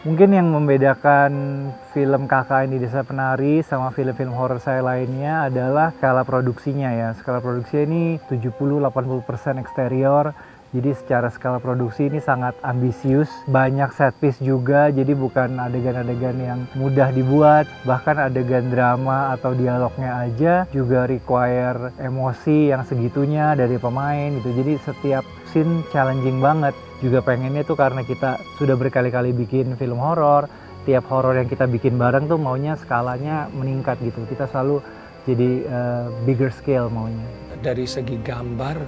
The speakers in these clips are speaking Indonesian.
Mungkin yang membedakan film KKN di Desa Penari sama film-film horor saya lainnya adalah skala produksinya ya. Skala produksinya ini 70-80% eksterior. Jadi secara skala produksi ini sangat ambisius, banyak set piece juga, jadi bukan adegan-adegan yang mudah dibuat, bahkan adegan drama atau dialognya aja juga require emosi yang segitunya dari pemain gitu. Jadi setiap scene challenging banget. Juga pengennya tuh karena kita sudah berkali-kali bikin film horor, tiap horor yang kita bikin bareng tuh maunya skalanya meningkat gitu. Kita selalu jadi bigger scale maunya. Dari segi gambar,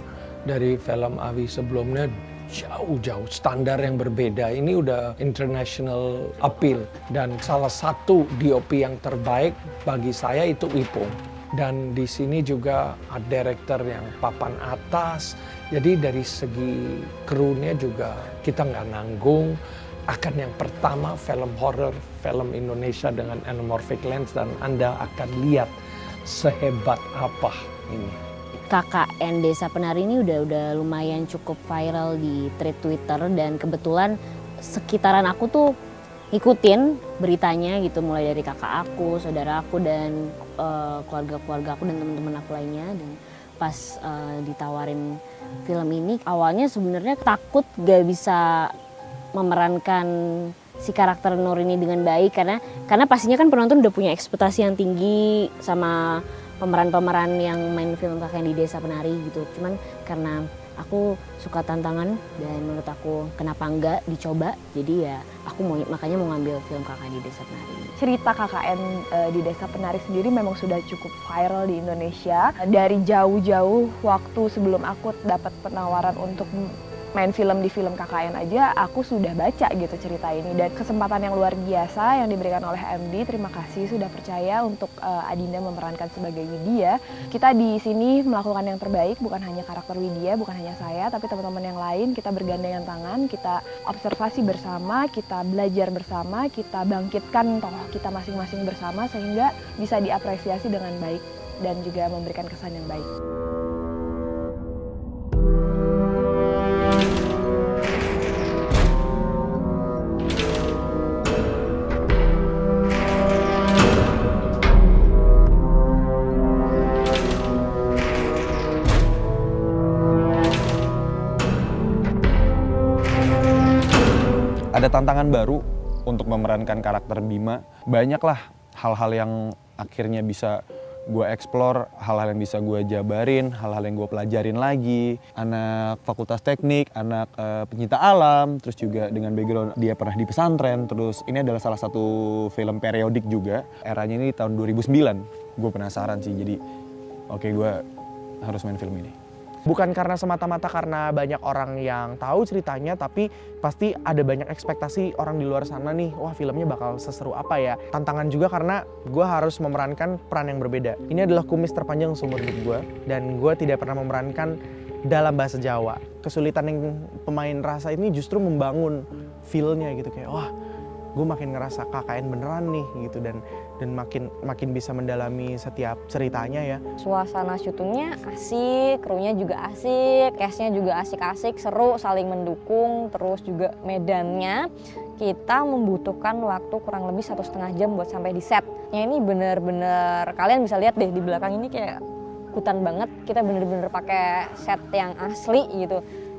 dari film Awi sebelumnya jauh-jauh standar yang berbeda. Ini udah international appeal dan salah satu DOP yang terbaik bagi saya itu Ipung. Dan di sini juga art director yang papan atas. Jadi dari segi krunya juga kita nggak nanggung. Akan yang pertama film horror, film Indonesia dengan anamorphic lens dan Anda akan lihat sehebat apa ini. KKN Desa Penari ini udah lumayan cukup viral di thread Twitter dan kebetulan sekitaran aku tuh ngikutin beritanya gitu, mulai dari kakak aku, saudara aku dan keluarga-keluarga aku dan teman-teman aku lainnya. Dan pas ditawarin film ini awalnya sebenarnya takut gak bisa memerankan si karakter Nur ini dengan baik karena pastinya kan penonton udah punya ekspektasi yang tinggi sama pemeran-pemeran yang main film KKN di Desa Penari gitu. Cuman karena aku suka tantangan dan menurut aku kenapa enggak dicoba, jadi ya aku makanya mau ngambil film KKN di Desa Penari. Cerita KKN di Desa Penari sendiri memang sudah cukup viral di Indonesia. Dari jauh-jauh waktu sebelum aku dapat penawaran untuk main film di film KKN aja, aku sudah baca gitu cerita ini. Dan kesempatan yang luar biasa yang diberikan oleh MD, terima kasih sudah percaya untuk Adinda memerankan sebagai Widya. Kita di sini melakukan yang terbaik, bukan hanya karakter Widya, bukan hanya saya, tapi teman-teman yang lain. Kita bergandengan tangan, kita observasi bersama, kita belajar bersama, kita bangkitkan tokoh kita masing-masing bersama sehingga bisa diapresiasi dengan baik dan juga memberikan kesan yang baik. Ada tantangan baru untuk memerankan karakter Bima. Banyaklah hal-hal yang akhirnya bisa gue explore, hal-hal yang bisa gue jabarin, hal-hal yang gue pelajarin lagi. Anak fakultas teknik, anak pencinta alam, terus juga dengan background dia pernah di pesantren. Terus ini adalah salah satu film periodik juga. Eranya ini tahun 2009. Gue penasaran sih, jadi oke, gue harus main film ini. Bukan karena semata-mata karena banyak orang yang tahu ceritanya, tapi pasti ada banyak ekspektasi orang di luar sana nih, wah filmnya bakal seseru apa ya. Tantangan juga karena gue harus memerankan peran yang berbeda. Ini adalah kumis terpanjang seumur hidup gue, dan gue tidak pernah memerankan dalam bahasa Jawa. Kesulitan yang pemain rasa ini justru membangun feel-nya gitu, kayak wah gue makin ngerasa KKN beneran nih gitu, dan makin bisa mendalami setiap ceritanya ya. Suasana syutingnya asik, krunya juga asik, cast-nya juga asik-asik, seru, saling mendukung. Terus juga medannya kita membutuhkan waktu kurang lebih 1,5 jam buat sampai di set. Ini bener-bener, kalian bisa lihat deh di belakang ini kayak hutan banget. Kita bener-bener pakai set yang asli gitu.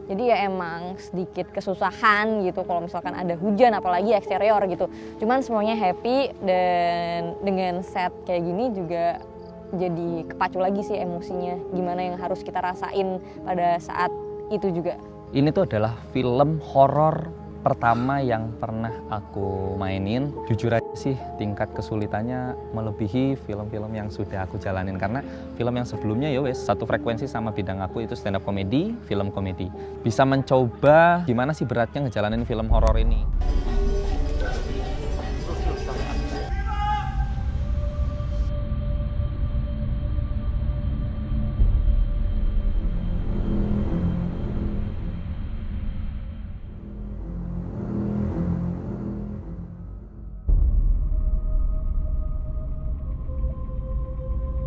Jadi ya emang sedikit kesusahan gitu kalau misalkan ada hujan, apalagi eksterior gitu. Cuman semuanya happy, dan dengan set kayak gini juga jadi kepacu lagi sih emosinya. Gimana yang harus kita rasain pada saat itu juga. Ini tuh adalah film horor pertama yang pernah aku mainin. Jujur aja sih tingkat kesulitannya melebihi film-film yang sudah aku jalanin, karena film yang sebelumnya ya wes satu frekuensi sama bidang aku, itu stand up comedy, film komedi. Bisa mencoba gimana sih beratnya ngejalanin film horor ini.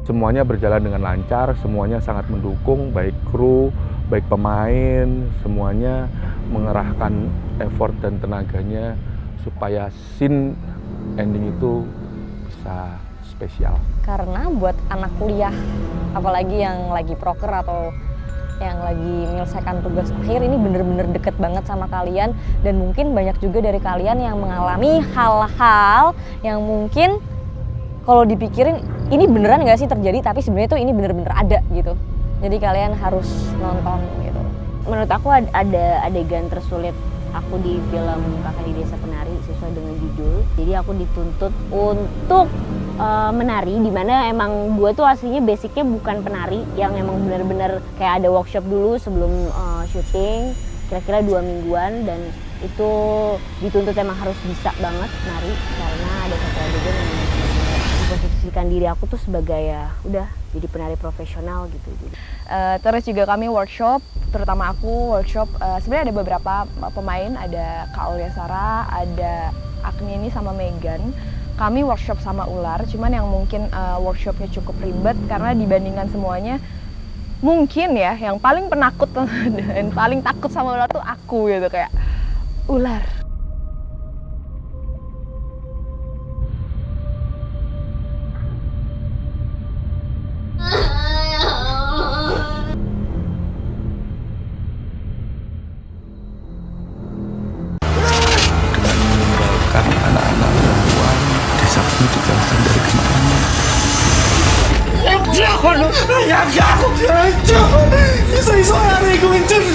Semuanya berjalan dengan lancar, semuanya sangat mendukung, baik kru, baik pemain, semuanya mengerahkan effort dan tenaganya supaya scene ending itu bisa spesial. Karena buat anak kuliah, apalagi yang lagi proker atau yang lagi menyelesaikan tugas akhir, ini bener-bener deket banget sama kalian. Dan mungkin banyak juga dari kalian yang mengalami hal-hal yang mungkin kalau dipikirin ini beneran nggak sih terjadi, tapi sebenarnya tuh ini bener-bener ada gitu. Jadi kalian harus nonton gitu. Menurut aku ada adegan tersulit aku di film Kakak di Desa Penari sesuai dengan judul. Jadi aku dituntut untuk menari, dimana emang gue tuh aslinya basicnya bukan penari yang emang benar-benar kayak ada workshop dulu sebelum syuting kira-kira 2 mingguan, dan itu dituntut emang harus bisa banget nari karena ada satu adegan yang memposisikan diri aku tuh sebagai ya udah jadi penari profesional gitu. Terus juga kami workshop, terutama aku workshop, sebenarnya ada beberapa pemain, ada Kak Aulia Sarah, ada Agni sama Megan. Kami workshop sama ular, cuman yang mungkin workshopnya cukup ribet karena dibandingkan semuanya, mungkin ya yang paling penakut dan paling takut sama ular tuh aku gitu, kayak ular. Ya, aku bisa hari gue mencuri